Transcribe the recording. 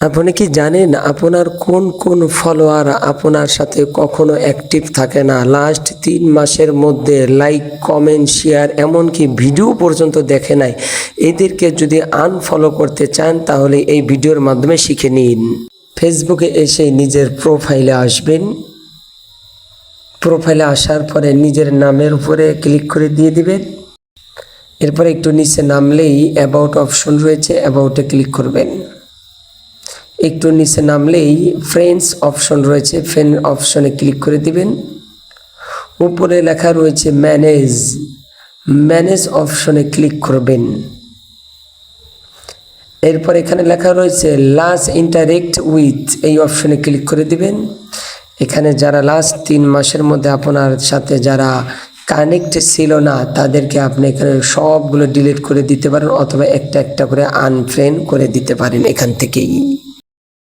আপনি কি জানেন আপনার কোন কোন ফলোয়ার আপনার সাথে কখনো অ্যাক্টিভ থাকে না, লাস্ট 3 মাসের মধ্যে লাইক কমেন্ট শেয়ার এমনকি ভিডিও পর্যন্ত দেখে নাই? এদেরকে যদি আনফলো করতে চান তাহলে এই ভিডিওর মাধ্যমে শিখে নিন। ফেসবুকে এসে নিজের প্রোফাইলে আসবেন। প্রোফাইলে আসার পরে নিজের নামের উপরে ক্লিক করে দিয়ে দিবেন। এরপরে একটু নিচে নামলেই অ্যাবাউট অপশন রয়েছে, অ্যাবাউটে ক্লিক করবেন। একটু নিচে নামলেই ফ্রেন্ডস অপশন রয়েছে, ফ্রেন্ড অপশনে ক্লিক করে দিবেন। উপরে লেখা রয়েছে ম্যানেজ, ম্যানেজ অপশনে ক্লিক করবেন। এরপর এখানে লেখা রয়েছে লাস্ট ইন্টারেক্ট উইথ, এই অপশনে ক্লিক করে দিবেন। এখানে যারা লাস্ট 3 মাসের মধ্যে আপনার সাথে যারা কানেক্ট ছিল না তাদেরকে আপনি এখানে সবগুলো ডিলিট করে দিতে পারেন, অথবা একটা একটা করে আনফ্রেন্ড করে দিতে পারেন এখান থেকেই।